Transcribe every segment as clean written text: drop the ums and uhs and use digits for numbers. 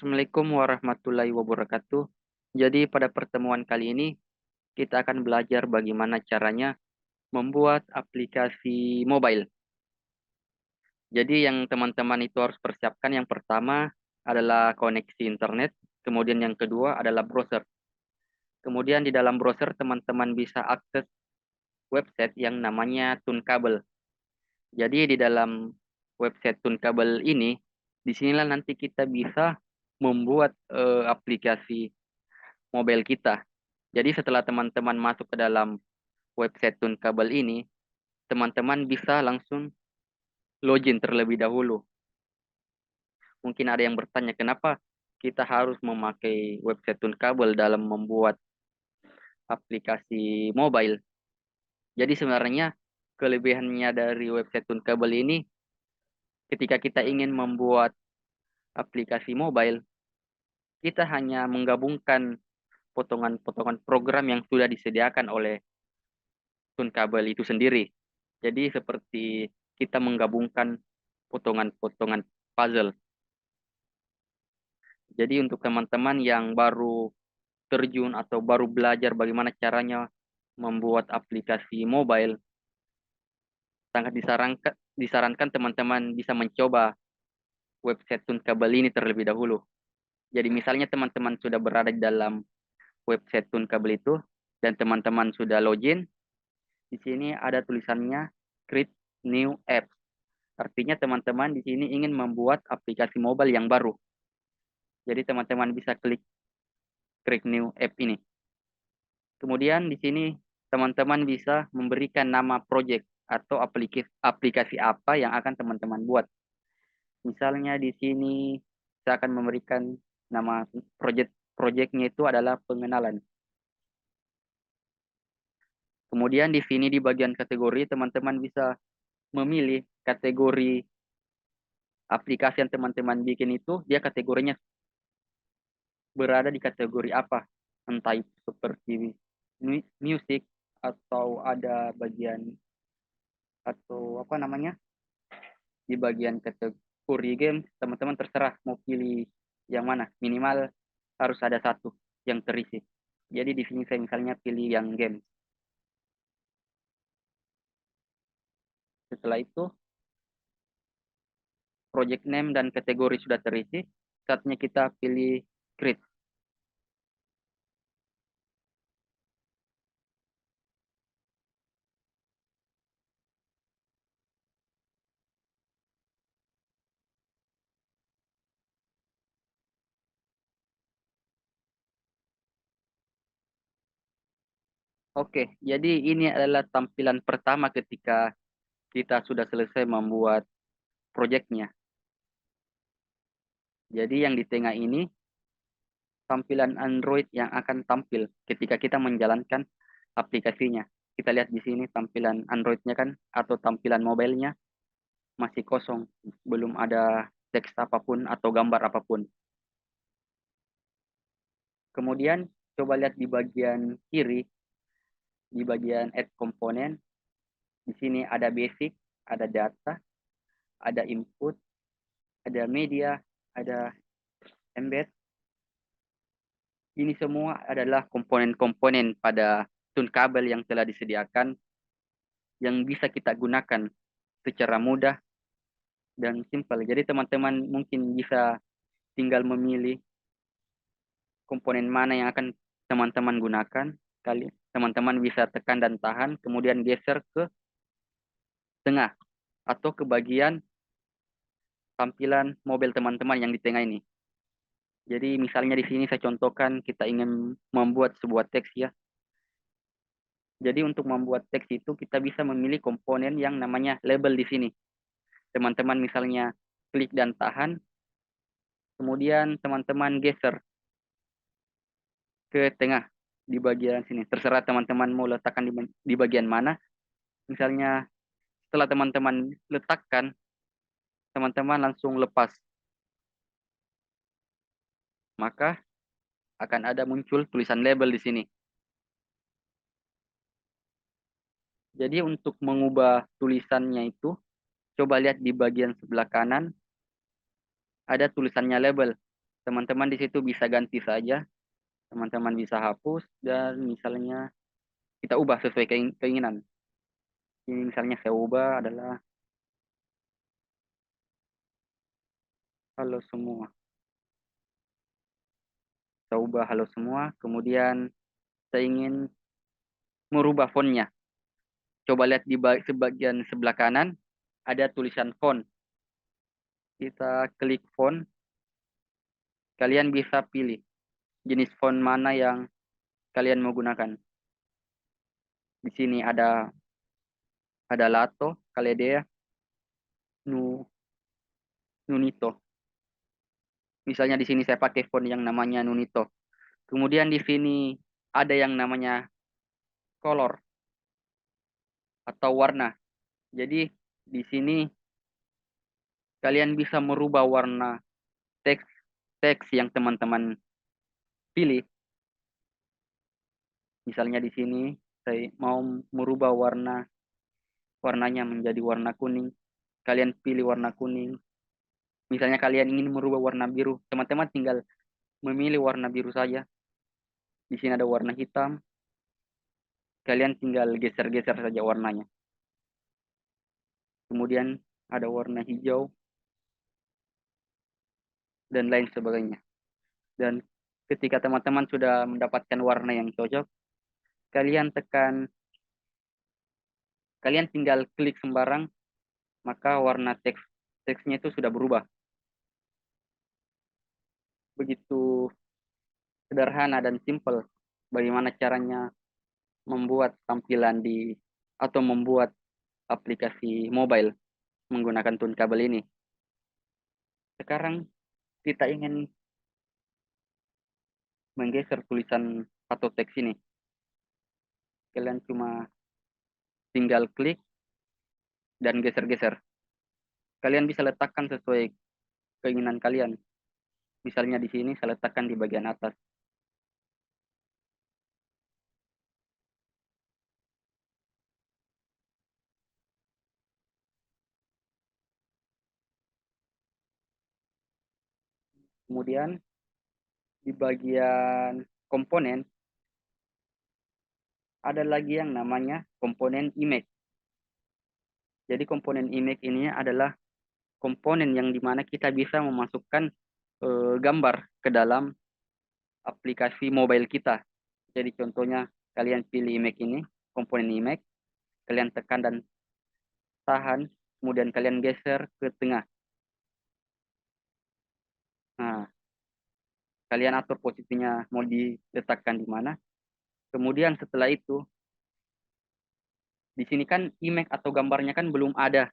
Assalamualaikum warahmatullahi wabarakatuh. Jadi pada pertemuan kali ini kita akan belajar bagaimana caranya membuat aplikasi mobile. Jadi yang teman-teman itu harus persiapkan yang pertama adalah koneksi internet, kemudian yang kedua adalah browser. Kemudian di dalam browser teman-teman bisa akses website yang namanya Tunkabel. Jadi di dalam website Tunkabel ini, disinilah nanti kita bisa membuat aplikasi mobile kita. Jadi setelah teman-teman masuk ke dalam website Tunkabel ini, teman-teman bisa langsung login terlebih dahulu. Mungkin ada yang bertanya, kenapa kita harus memakai website Tunkabel dalam membuat aplikasi mobile? Jadi sebenarnya kelebihannya dari website Tunkabel ini, ketika kita ingin membuat aplikasi mobile, kita hanya menggabungkan potongan-potongan program yang sudah disediakan oleh Tunkabel itu sendiri. Jadi seperti kita menggabungkan potongan-potongan puzzle. Jadi untuk teman-teman yang baru terjun atau baru belajar bagaimana caranya membuat aplikasi mobile, sangat disarankan teman-teman bisa mencoba website Tunkabel ini terlebih dahulu. Jadi misalnya teman-teman sudah berada di dalam website Tunkabel itu dan teman-teman sudah login, di sini ada tulisannya Create New App. Artinya teman-teman di sini ingin membuat aplikasi mobile yang baru. Jadi teman-teman bisa klik Create New App ini. Kemudian di sini teman-teman bisa memberikan nama project atau aplikasi apa yang akan teman-teman buat. Misalnya di sini saya akan memberikan nama projectnya itu adalah pengenalan. Kemudian di sini di bagian kategori teman-teman bisa memilih kategori aplikasi yang teman-teman bikin itu dia kategorinya berada di kategori apa. Entah itu seperti music atau ada bagian atau apa namanya di bagian kategori game teman-teman terserah mau pilih yang mana, minimal harus ada satu yang terisi. Jadi di sini saya misalnya pilih yang game. Setelah itu project name dan kategori sudah terisi, saatnya kita pilih create. Oke, jadi ini adalah tampilan pertama ketika kita sudah selesai membuat projectnya. Jadi yang di tengah ini tampilan Android yang akan tampil ketika kita menjalankan aplikasinya. Kita lihat di sini tampilan Android-nya kan atau tampilan mobilenya masih kosong, belum ada teks apapun atau gambar apapun. Kemudian coba lihat di bagian kiri, di bagian add komponen, di sini ada basic, ada data, ada input, ada media, ada embed. Ini semua adalah komponen-komponen pada Tunkabel yang telah disediakan yang bisa kita gunakan secara mudah dan simpel. Jadi teman-teman mungkin bisa tinggal memilih komponen mana yang akan teman-teman gunakan. Kali teman-teman bisa tekan dan tahan, kemudian geser ke tengah atau ke bagian tampilan mobil teman-teman yang di tengah ini. Jadi misalnya di sini saya contohkan kita ingin membuat sebuah teks ya. Jadi untuk membuat teks itu kita bisa memilih komponen yang namanya label di sini. Teman-teman misalnya klik dan tahan, kemudian teman-teman geser ke tengah di bagian sini. Terserah teman-teman mau letakkan di bagian mana. Misalnya setelah teman-teman letakkan, teman-teman langsung lepas. Maka akan ada muncul tulisan label di sini. Jadi untuk mengubah tulisannya itu, coba lihat di bagian sebelah kanan, ada tulisannya label. Teman-teman di situ bisa ganti saja, teman-teman bisa hapus dan misalnya kita ubah sesuai keinginan. Ini misalnya saya ubah adalah halo semua. Saya ubah halo semua, kemudian saya ingin merubah fontnya. Coba lihat di sebagian sebelah kanan, ada tulisan font. Kita klik font, kalian bisa pilih jenis font mana yang kalian mau gunakan. Di sini ada Lato, Kaledea, Nu, Nunito. Misalnya di sini saya pakai font yang namanya Nunito. Kemudian di sini ada yang namanya color atau warna. Jadi di sini kalian bisa merubah warna teks teks yang teman-teman pilih. Misalnya di sini saya mau merubah warnanya menjadi warna kuning. Kalian pilih warna kuning. Misalnya kalian ingin merubah warna biru, teman-teman tinggal memilih warna biru saja. Di sini ada warna hitam. Kalian tinggal geser-geser saja warnanya. Kemudian ada warna hijau dan lain sebagainya. Dan ketika teman-teman sudah mendapatkan warna yang cocok, kalian kalian tinggal klik sembarang, maka warna teksnya itu sudah berubah. Begitu sederhana dan simpel bagaimana caranya membuat tampilan atau membuat aplikasi mobile menggunakan tun kabel ini. Sekarang kita ingin menggeser tulisan atau teks ini. Kalian cuma tinggal klik dan geser-geser. Kalian bisa letakkan sesuai keinginan kalian. Misalnya di sini saya letakkan di bagian atas. Kemudian di bagian komponen ada lagi yang namanya komponen image. Jadi komponen image ini adalah komponen yang dimana kita bisa memasukkan gambar ke dalam aplikasi mobile kita. Jadi contohnya kalian pilih image ini, komponen image, kalian tekan dan tahan, kemudian kalian geser ke tengah. Nah, kalian atur posisinya mau diletakkan di mana. Kemudian setelah itu, di sini kan image atau gambarnya kan belum ada.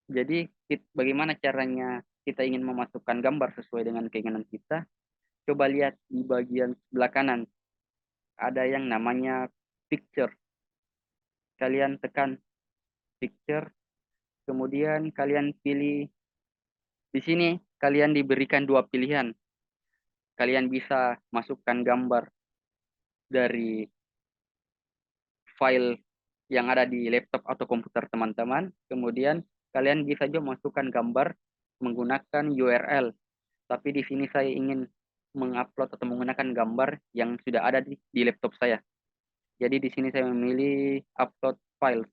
Jadi bagaimana caranya kita ingin memasukkan gambar sesuai dengan keinginan kita? Coba lihat di bagian sebelah kanan. Ada yang namanya picture. Kalian tekan picture, kemudian kalian pilih di sini kalian diberikan dua pilihan. Kalian bisa masukkan gambar dari file yang ada di laptop atau komputer teman-teman. Kemudian kalian bisa juga masukkan gambar menggunakan URL. Tapi di sini saya ingin mengupload atau menggunakan gambar yang sudah ada di laptop saya. Jadi di sini saya memilih upload file.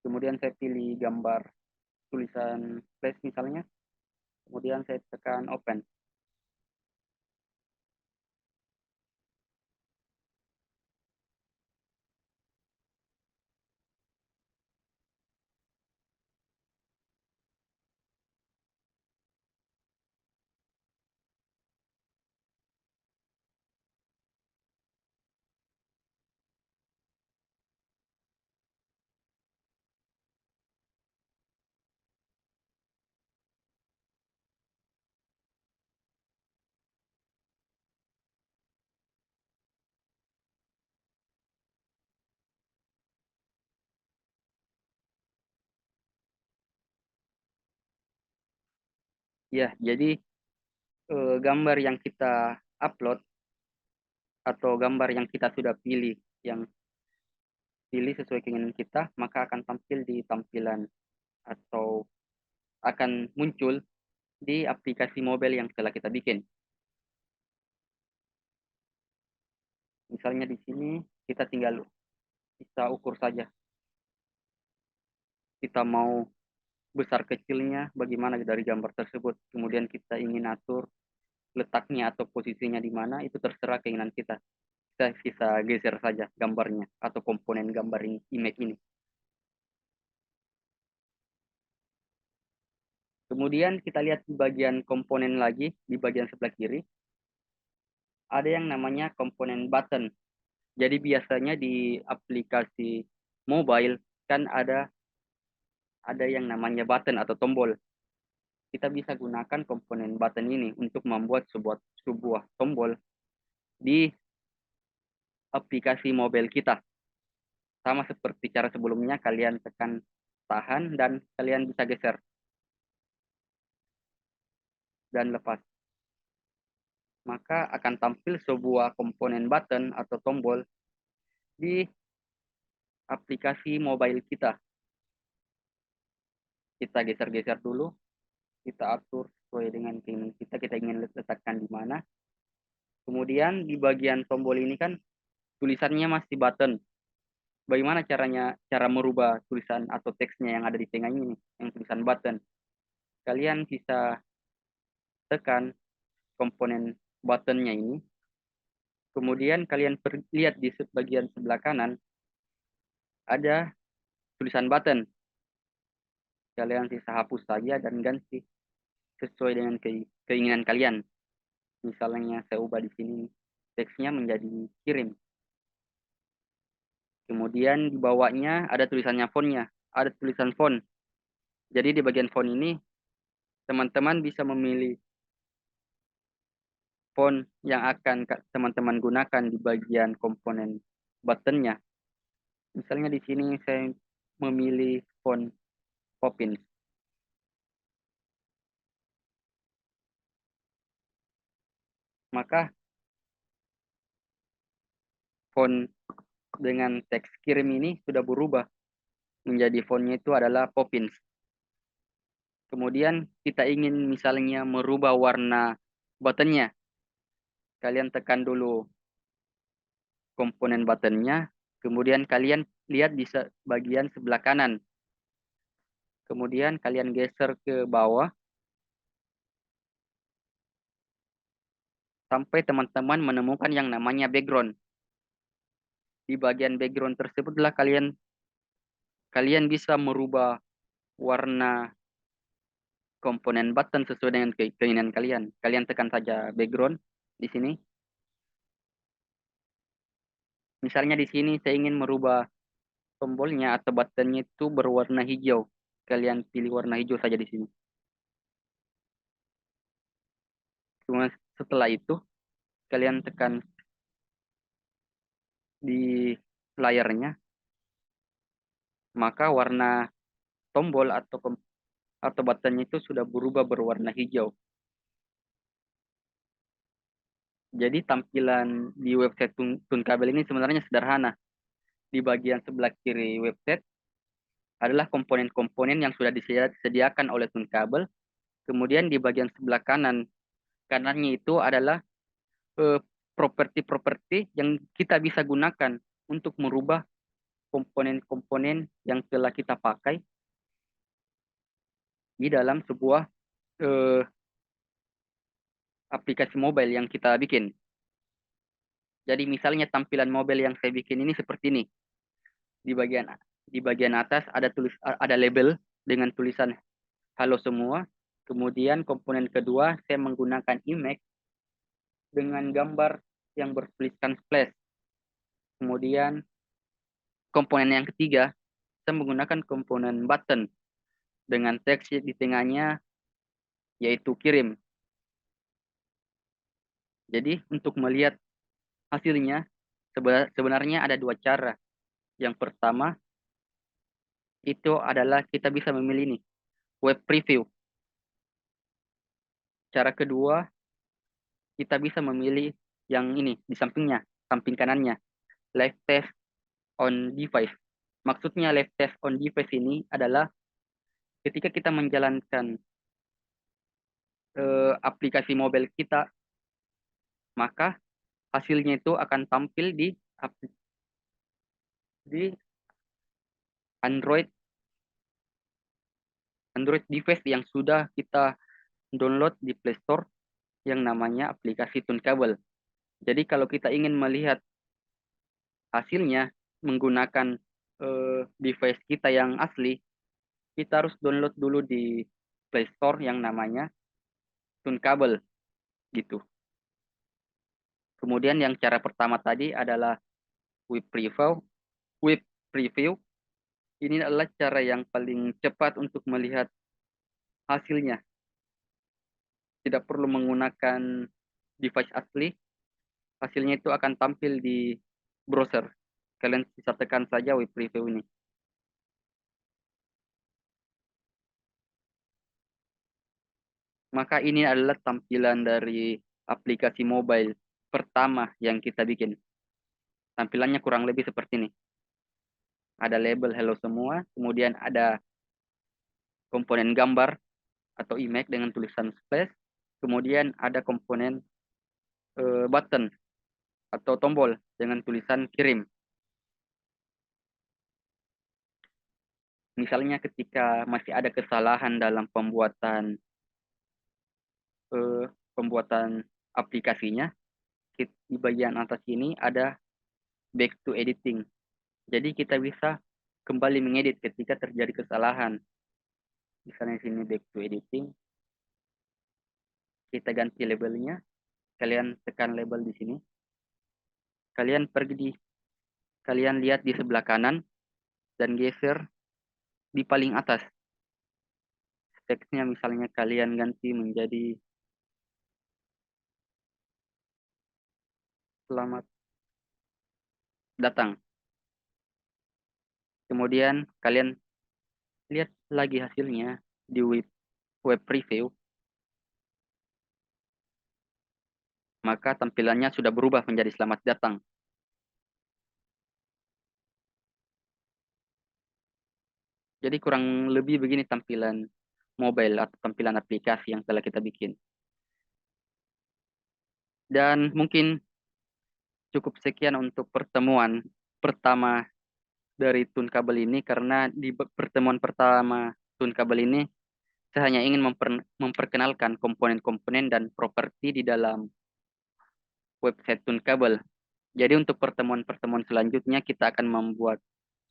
Kemudian saya pilih gambar tulisan flash misalnya. Kemudian saya tekan open. Ya, jadi gambar yang kita upload atau gambar yang kita sudah pilih, yang pilih sesuai keinginan kita, maka akan tampil di tampilan atau akan muncul di aplikasi mobile yang telah kita bikin. Misalnya di sini kita tinggal bisa ukur saja. Kita mau besar kecilnya bagaimana dari gambar tersebut. Kemudian kita ingin atur letaknya atau posisinya di mana, itu terserah keinginan kita. Kita bisa geser saja gambarnya atau komponen gambar ini, image ini. Kemudian kita lihat di bagian komponen lagi, di bagian sebelah kiri, ada yang namanya komponen button. Jadi biasanya di aplikasi mobile kan ada yang namanya button atau tombol. Kita bisa gunakan komponen button ini untuk membuat sebuah tombol di aplikasi mobile kita. Sama seperti cara sebelumnya, kalian tekan tahan dan kalian bisa geser dan lepas. Maka akan tampil sebuah komponen button atau tombol di aplikasi mobile kita. Kita geser-geser dulu, kita atur sesuai dengan keinginan kita, kita ingin letakkan di mana. Kemudian di bagian tombol ini kan tulisannya masih button. Bagaimana cara merubah tulisan atau teksnya yang ada di tengah ini, yang tulisan button. Kalian bisa tekan komponen buttonnya ini. Kemudian kalian lihat di bagian sebelah kanan ada tulisan button. Kalian bisa hapus saja dan ganti sesuai dengan keinginan kalian. Misalnya saya ubah di sini teksnya menjadi kirim. Kemudian di bawahnya ada tulisannya fontnya, ada tulisan font. Jadi di bagian font ini teman-teman bisa memilih font yang akan teman-teman gunakan di bagian komponen buttonnya. Misalnya di sini saya memilih font Poppins. Maka font dengan teks kirim ini sudah berubah menjadi fontnya itu adalah Poppins. Kemudian kita ingin misalnya merubah warna buttonnya. Kalian tekan dulu komponen buttonnya, kemudian kalian lihat di bagian sebelah kanan. Kemudian kalian geser ke bawah sampai teman-teman menemukan yang namanya background. Di bagian background tersebutlah kalian bisa merubah warna komponen button sesuai dengan keinginan kalian. Kalian tekan saja background di sini. Misalnya di sini saya ingin merubah tombolnya atau buttonnya itu berwarna hijau. Kalian pilih warna hijau saja di sini. Cuma setelah itu kalian tekan di layarnya, maka warna tombol atau buttonnya itu sudah berubah berwarna hijau. Jadi tampilan di website Tunkabel ini sebenarnya sederhana. Di bagian sebelah kiri website adalah komponen-komponen yang sudah disediakan oleh Tunkabel. Kemudian di bagian sebelah kanannya itu adalah eh, properti-properti yang kita bisa gunakan untuk merubah komponen-komponen yang telah kita pakai di dalam sebuah eh, aplikasi mobile yang kita bikin. Jadi misalnya tampilan mobile yang saya bikin ini seperti ini. Di bagian di bagian atas ada label dengan tulisan halo semua. Kemudian komponen kedua saya menggunakan image dengan gambar yang bertuliskan splash. Kemudian komponen yang ketiga saya menggunakan komponen button dengan teks di tengahnya yaitu kirim. Jadi untuk melihat hasilnya sebenarnya ada dua cara. Yang pertama itu adalah kita bisa memilih nih web preview. Cara kedua kita bisa memilih yang ini di sampingnya, samping kanannya, live test on device. Maksudnya live test on device ini adalah ketika kita menjalankan aplikasi mobile kita, maka hasilnya itu akan tampil di Android Android device yang sudah kita download di Play Store yang namanya aplikasi Tunkable. Jadi kalau kita ingin melihat hasilnya menggunakan device kita yang asli, kita harus download dulu di Play Store yang namanya Tunkable gitu. Kemudian yang cara pertama tadi adalah web preview. Web preview ini adalah cara yang paling cepat untuk melihat hasilnya. Tidak perlu menggunakan device asli, hasilnya itu akan tampil di browser. Kalian bisa tekan saja web preview ini. Maka ini adalah tampilan dari aplikasi mobile pertama yang kita bikin. Tampilannya kurang lebih seperti ini. Ada label hello semua, kemudian ada komponen gambar atau image dengan tulisan splash, kemudian ada komponen button atau tombol dengan tulisan kirim. Misalnya ketika masih ada kesalahan dalam eh, pembuatan aplikasinya, di bagian atas ini ada back to editing. Jadi kita bisa kembali mengedit ketika terjadi kesalahan. Misalnya di sini back to editing, kita ganti labelnya. Kalian tekan label di sini. Kalian lihat di sebelah kanan dan geser di paling atas. Teksnya misalnya kalian ganti menjadi selamat datang. Kemudian kalian lihat lagi hasilnya di web preview, maka tampilannya sudah berubah menjadi selamat datang. Jadi kurang lebih begini tampilan mobile atau tampilan aplikasi yang telah kita bikin. Dan mungkin cukup sekian untuk pertemuan pertama dari Tun Kabel ini, karena di pertemuan pertama Tun Kabel ini saya hanya ingin memperkenalkan komponen-komponen dan properti di dalam website Tun Kabel. Jadi untuk pertemuan-pertemuan selanjutnya kita akan membuat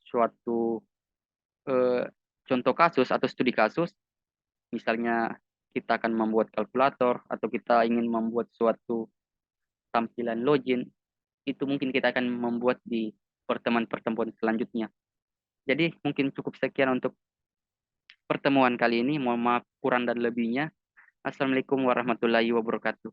suatu eh, contoh kasus atau studi kasus. Misalnya kita akan membuat kalkulator atau kita ingin membuat suatu tampilan login. Itu mungkin kita akan membuat di pertemuan-pertemuan selanjutnya. Jadi mungkin cukup sekian untuk pertemuan kali ini. Mohon maaf kurang dan lebihnya. Assalamualaikum warahmatullahi wabarakatuh.